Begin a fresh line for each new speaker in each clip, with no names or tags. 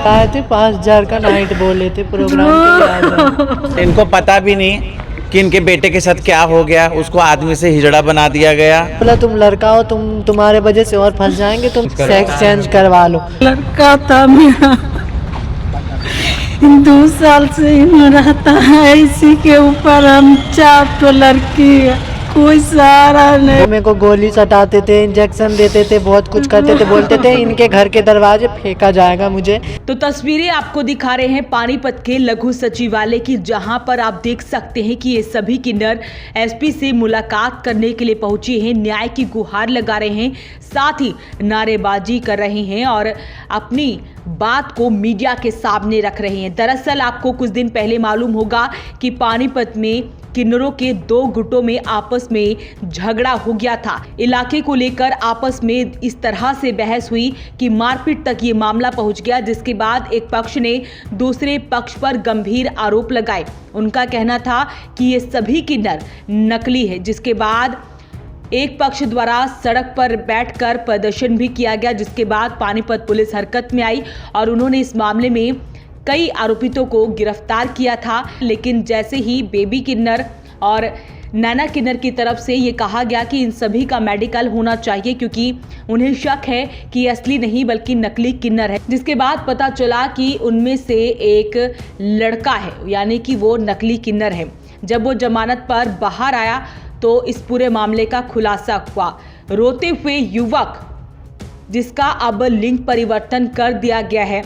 आए थे 5,000 का नाइट बोले थे प्रोग्राम के लिए।
इनको पता भी नहीं कि इनके बेटे के साथ क्या हो गया, उसको आदमी से हिजड़ा बना दिया गया।
बोला तुम लड़का हो, तुम्हारे वजह से और फंस जाएंगे, तुम सेक्स चेंज करवा लो।
लड़का था मेरा, 2 साल से ही रहता है, इसी के ऊपर हम 4 तो लड़की है, कोई सहारा नहीं।
मेरे को गोली सटाते थे, इंजेक्शन देते थे, बहुत कुछ करते थे, बोलते थे इनके घर के दरवाजे फेंका जाएगा मुझे।
तो तस्वीरें आपको दिखा रहे हैं पानीपत के लघु सचिवालय की, जहां पर आप देख सकते हैं कि ये सभी किन्नर एसपी से मुलाकात करने के लिए पहुंचे हैं, न्याय की गुहार लगा रहे हैं, साथ ही नारेबाजी कर रहे हैं और अपनी बात को मीडिया के सामने रख रहे हैं। दरअसल आपको कुछ दिन पहले मालूम होगा कि पानीपत में किन्नरों के 2 गुटों में आपस में झगड़ा हो गया था। इलाके को लेकर आपस में इस तरह से बहस हुई कि मारपीट तक ये मामला पहुंच गया, जिसके बाद एक पक्ष ने दूसरे पक्ष पर गंभीर आरोप लगाए। उनका कहना था कि ये सभी किन्नर नकली है, जिसके बाद एक पक्ष द्वारा सड़क पर बैठकर प्रदर्शन भी किया गया, जिसके बाद पानीपत पुलिस हरकत में आई और उन्होंने इस मामले में कई आरोपितों को गिरफ्तार किया था। लेकिन जैसे ही बेबी किन्नर और नैना किन्नर की तरफ से ये कहा गया कि इन सभी का मेडिकल होना चाहिए, क्योंकि उन्हें शक है कि असली नहीं बल्कि नकली किन्नर है, जिसके बाद पता चला कि उनमें से एक लड़का है, यानी कि वो नकली किन्नर है। जब वो जमानत पर बाहर आया तो इस पूरे मामले का खुलासा हुआ। रोते हुए युवक, जिसका अब लिंग परिवर्तन कर दिया गया है,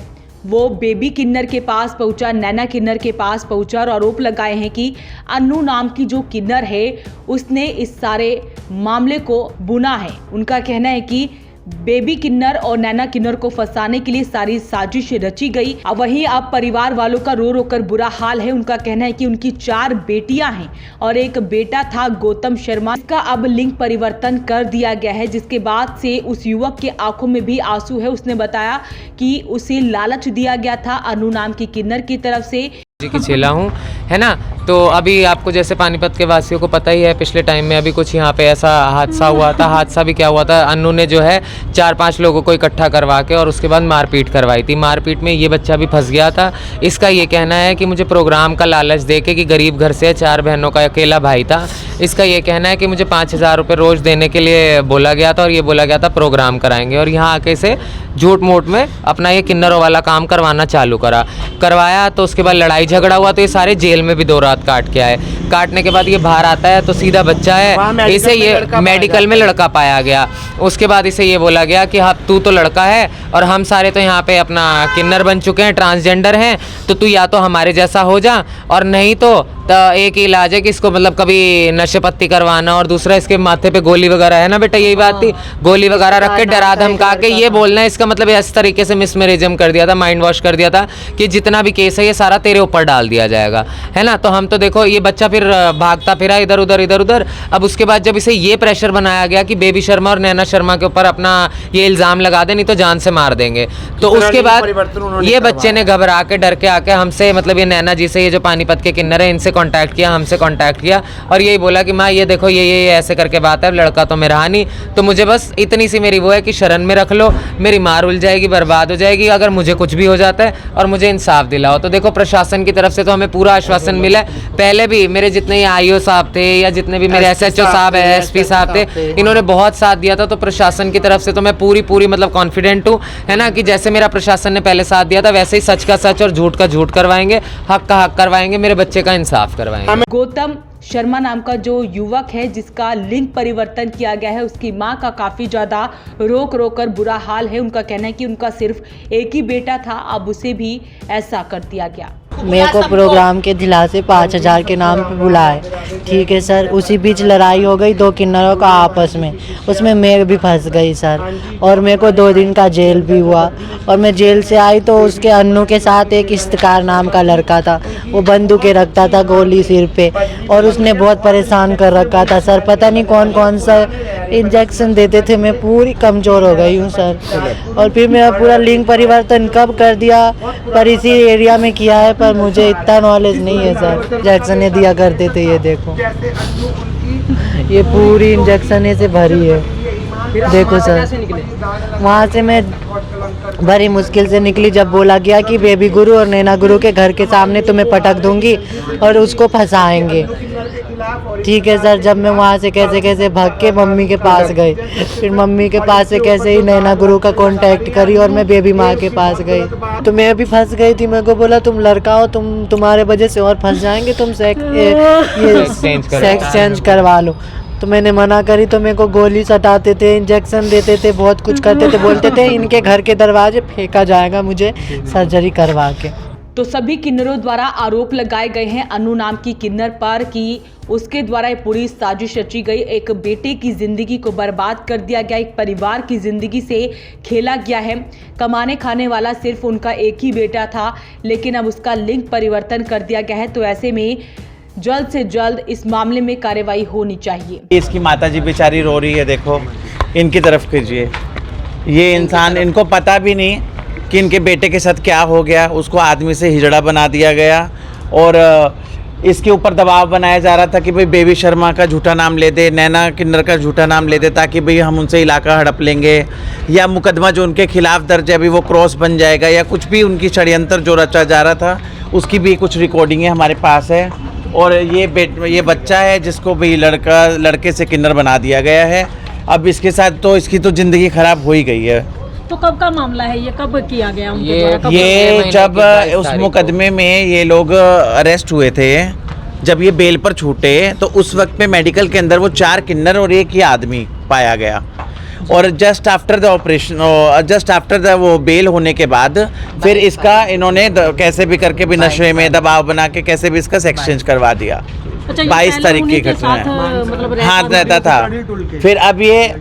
वो बेबी किन्नर के पास पहुंचा, नैना किन्नर के पास पहुंचा और आरोप लगाए हैं कि अन्नू नाम की जो किन्नर है उसने इस सारे मामले को बुना है। उनका कहना है कि बेबी किन्नर और नैना किन्नर को फंसाने के लिए सारी साजिश रची गई। वहीं अब परिवार वालों का रो रो कर बुरा हाल है। उनका कहना है कि उनकी 4 बेटियां हैं और एक बेटा था गौतम शर्मा, इसका अब लिंग परिवर्तन कर दिया गया है, जिसके बाद से उस युवक के आंखों में भी आंसू है। उसने बताया कि उसे लालच दिया गया था अन्नू नाम की किन्नर की तरफ से।
की चेला हूँ, है ना। तो अभी आपको जैसे पानीपत के वासियों को पता ही है, पिछले टाइम में अभी कुछ यहाँ पे ऐसा हादसा हुआ था। हादसा भी क्या हुआ था, अन्नू ने जो है 4-5 लोगों को इकट्ठा करवा के और उसके बाद मारपीट करवाई थी। मारपीट में ये बच्चा भी फंस गया था। इसका ये कहना है कि मुझे प्रोग्राम का लालच दे के, कि गरीब घर से 4 बहनों का अकेला भाई था, इसका ये कहना है कि मुझे 5,000 रुपये रोज़ देने के लिए बोला गया था और ये बोला गया था प्रोग्राम कराएंगे, और यहाँ आके से झूठ मूठ में अपना ये किन्नरों वाला काम करवाना चालू करवाया। तो उसके बाद लड़ाई झगड़ा हुआ, तो ये सारे जेल में भी 2 रात काट के आए। काटने के बाद ये बाहर आता है तो सीधा बच्चा है, इसे ये मेडिकल में लड़का पाया गया। उसके बाद इसे ये बोला गया कि हाँ तू तो लड़का है और हम सारे तो यहाँ पे अपना किन्नर बन चुके हैं, ट्रांसजेंडर हैं, तो तू या तो हमारे जैसा हो जा, और नहीं तो एक ही इलाज है कि इसको मतलब कभी नशे पत्ती करवाना, और दूसरा इसके माथे पे गोली वगैरह है ना बेटा, यही बात थी, गोली वगैरह रख के डरा धमका के ये बोलना है। इसका मतलब इस तरीके से मिसमैनेजम कर दिया था, माइंड वॉश कर दिया था कि जितना भी केस है ये सारा तेरे ऊपर डाल दिया जाएगा, है ना। तो हम तो देखो ये बच्चा फिर भागता फिरा इधर उधर। अब उसके बाद जब इसे ये प्रेशर बनाया गया कि बेबी शर्मा और नैना शर्मा के ऊपर अपना ये इल्ज़ाम लगा दे, नहीं तो जान से मार देंगे, तो उसके बाद ये बच्चे ने घबरा के डर के आके हमसे, मतलब ये नैना जी से, ये जो पानीपत के किन्नर है, इनसे कांटेक्ट किया, हमसे कांटेक्ट किया और यही बोला कि माँ ये देखो ये ऐसे करके बात है, लड़का तो मेरा नहीं, तो मुझे बस इतनी सी मेरी वो है कि शरण में रख लो, मेरी माँ रुल जाएगी, बर्बाद हो जाएगी अगर मुझे कुछ भी हो जाता है, और मुझे इंसाफ दिलाओ। तो देखो प्रशासन की तरफ से तो हमें पूरा आश्वासन मिला है। पहले भी मेरे जितने आईओ साहब थे या जितने भी मेरे एसएचओ साहब है, एसपी साहब थे, इन्होंने बहुत साथ दिया था। तो प्रशासन की तरफ से तो मैं पूरी मतलब कॉन्फिडेंट हूँ, है ना, कि जैसे मेरा प्रशासन ने पहले साथ दिया था वैसे ही सच का सच और झूठ का झूठ करवाएंगे, हक का हक करवाएंगे, मेरे बच्चे का इंसाफ करवाएंगे।
गौतम शर्मा नाम का जो युवक है जिसका लिंग परिवर्तन किया गया है, उसकी मां का काफी ज्यादा रोक कर बुरा हाल है। उनका कहना है कि उनका सिर्फ एक ही बेटा था, अब उसे भी ऐसा कर दिया गया।
मेरे को प्रोग्राम के दिलासे 5,000 के नाम पे बुलाए, ठीक है सर। उसी बीच लड़ाई हो गई 2 किन्नरों का आपस में, उसमें मैं भी फंस गई सर, और मेरे को 2 दिन का जेल भी हुआ। और मैं जेल से आई तो उसके अन्नू के साथ एक इफ्तिकार नाम का लड़का था, वो बंदूकें रखता था, गोली सिर पे, और उसने बहुत परेशान कर रखा था सर। पता नहीं कौन सा इंजेक्शन देते थे, मैं पूरी कमज़ोर हो गई हूँ सर। और फिर मेरा पूरा लिंग परिवर्तन कब कर दिया, पर इसी एरिया में किया है, पर मुझे इतना नॉलेज नहीं है सर। इंजेक्शन दिया करते थे, ये देखो ये पूरी इंजेक्शन से भरी है। देखो सर, वहाँ से मैं बड़ी मुश्किल से निकली जब बोला गया कि बेबी गुरु और नैना गुरु के घर के सामने तुम्हें पटक दूंगी और उसको फंसाएंगे। ठीक है सर, जब मैं वहाँ से कैसे कैसे भाग के मम्मी के पास गई, फिर मम्मी के पास से कैसे ही नैना गुरु का कांटेक्ट करी और मैं बेबी माँ के पास गई, तो मैं भी फंस गई थी। मेरे को बोला तुम लड़का हो, तुम्हारे वजह से और फंस जाएंगे, तुम सेक्स चेंज करवा लो। तो मैंने मना करी, तो मेरे को गोली सटाते थे, इंजेक्शन देते थे, बहुत कुछ करते थे, बोलते थे इनके घर के दरवाजे फेंका जाएगा मुझे सर्जरी करवा के।
तो सभी किन्नरों द्वारा आरोप लगाए गए हैं अन्नू नाम की किन्नर पर कि उसके द्वारा ये पूरी साजिश रची गई। एक बेटे की जिंदगी को बर्बाद कर दिया गया, एक परिवार की जिंदगी से खेला गया है। कमाने खाने वाला सिर्फ उनका एक ही बेटा था, लेकिन अब उसका लिंग परिवर्तन कर दिया गया है। तो ऐसे में जल्द से जल्द इस मामले में कार्रवाई होनी चाहिए।
इसकी माताजी बेचारी रो रही है, देखो इनकी तरफ कीजिए। ये इंसान, इनको पता भी नहीं कि इनके बेटे के साथ क्या हो गया। उसको आदमी से हिजड़ा बना दिया गया और इसके ऊपर दबाव बनाया जा रहा था कि भाई बेबी शर्मा का झूठा नाम ले दे, नैना किन्नर का झूठा नाम ले दे, ताकि भाई हम उनसे इलाका हड़प लेंगे, या मुकदमा जो उनके खिलाफ दर्ज है अभी वो क्रॉस बन जाएगा, या कुछ भी उनकी षड्यंत्र जो रचा जा रहा था उसकी भी कुछ रिकॉर्डिंग है हमारे पास है। और ये बच्चा है जिसको भी लड़के से किन्नर बना दिया गया है। अब इसके साथ तो इसकी तो ज़िंदगी ख़राब हो ही गई है।
तो कब का मामला है ये, कब किया गया उनके द्वारा? कब
ये जब उस मुकदमे में ये लोग अरेस्ट हुए थे, जब ये बेल पर छूटे, तो उस वक्त पे मेडिकल के अंदर वो 4 किन्नर और 1 ही आदमी पाया गया। और just after the operation, just after the वो बेल होने के बाद फिर इसका इन्होंने कैसे भी करके भी नशे में दबाव बना के कैसे भी इसका सेक्स चेंज करवा दिया। 22 तारीख की घटना है।
मतलब
हाँ, रहता था। फिर अब ये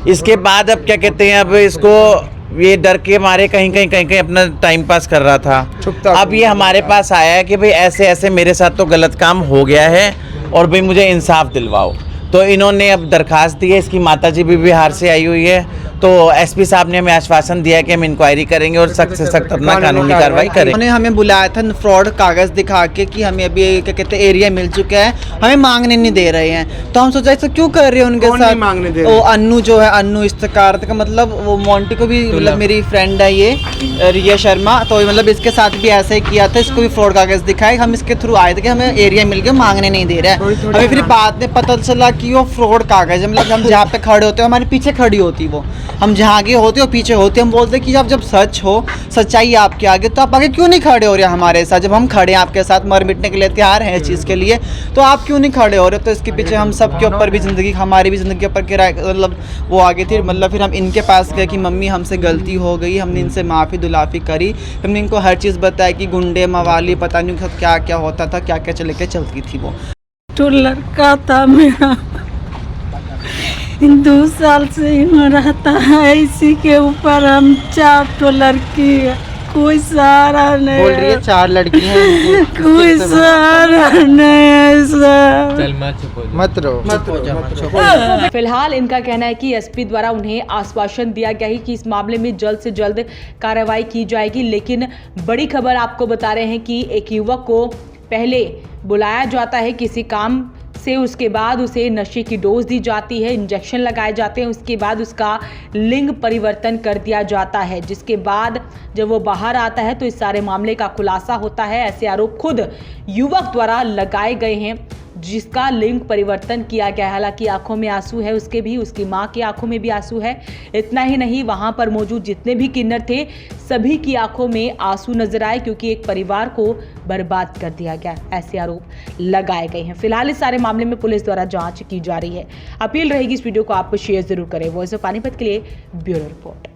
इसके बाद अब क्या कहते हैं, अब इसको ये डर के मारे कहीं अपना टाइम पास कर रहा था। अब ये हमारे पास आया है कि भाई ऐसे ऐसे मेरे साथ तो गलत काम हो गया है और भाई मुझे इंसाफ दिलवाओ। तो इन्होंने अब दरखास्त दी है। इसकी माताजी भी बिहार से आई हुई है। तो एसपी साहब ने हमें आश्वासन दिया कि हम इंक्वायरी करेंगे और सख्त से सख्त अपना कानूनी कार्रवाई करेंगे।
उन्होंने हमें बुलाया था फ्रॉड कागज दिखा के कि हमें अभी क्या कहते हैं एरिया मिल चुका है, हमें मांगने नहीं दे रहे हैं। तो हम सोचा ऐसा क्यों कर रहे हैं उनके साथ। मांगने दे रहे? वो अन्नू जो है, अन्नू इस्तेकार का मतलब वो मोंटी को भी, मतलब मेरी फ्रेंड है ये रिया शर्मा, तो मतलब इसके साथ भी ऐसा ही किया था। इसको भी फ्रॉड कागज दिखाए, हम इसके थ्रू आए थे कि हमें एरिया मिल गया, मांगने नहीं दे रहा है। अभी फिर बाद में पता चला कि वो फ्रॉड कागज, मतलब हम जहाँ पे खड़े होते हैं हमारे पीछे खड़ी होती वो, हम जहाँ आगे होते हो पीछे होते। हम बोलते कि जब सच हो, सच्चाई आपके आगे, तो आप आगे क्यों नहीं खड़े हो रहे हमारे साथ। जब हम खड़े हैं आपके साथ, मर मिटने के लिए तैयार हैं इस चीज़ के लिए, तो आप क्यों नहीं खड़े हो रहे। तो इसके पीछे हम सब के ऊपर भी ज़िंदगी, हमारी भी ज़िंदगी के ऊपर किराए, मतलब वो आगे थी। मतलब फिर हम इनके पास गए कि मम्मी हमसे गलती हो गई, हमने इनसे माफ़ी दुलाफी करी। हमने इनको हर चीज़ बताया कि गुंडे मवाली पता नहीं क्या क्या होता था, क्या क्या चले के चलती थी वो।
तो लड़का था मेरा, 2 साल से ही रहता है, इसी के ऊपर हम 4 तो लड़की है, कोई सहारा नहीं।
बोल रही है 4 लड़की हैं,
कोई सहारा नहीं है सर।
मत रो।
फिलहाल इनका कहना है कि एसपी द्वारा उन्हें आश्वासन दिया गया है कि इस मामले में जल्द से जल्द कार्रवाई की जाएगी। लेकिन बड़ी खबर आपको बता रहे हैं कि एक युवक को पहले बुलाया जाता है किसी काम से, उसके बाद उसे नशे की डोज दी जाती है, इंजेक्शन लगाए जाते हैं, उसके बाद उसका लिंग परिवर्तन कर दिया जाता है, जिसके बाद जब वो बाहर आता है तो इस सारे मामले का खुलासा होता है। ऐसे आरोप खुद युवक द्वारा लगाए गए हैं, जिसका लिंग परिवर्तन किया गया है। हालांकि आंखों में आंसू है उसके भी, उसकी मां की आंखों में भी आंसू है। इतना ही नहीं, वहां पर मौजूद जितने भी किन्नर थे सभी की आंखों में आंसू नजर आए, क्योंकि एक परिवार को बर्बाद कर दिया गया। ऐसे आरोप लगाए गए हैं। फिलहाल इस सारे मामले में पुलिस द्वारा जांच की जा रही है। अपील रहेगी इस वीडियो को आप शेयर जरूर करें। वॉइस ऑफ पानीपत के लिए ब्यूरो रिपोर्ट।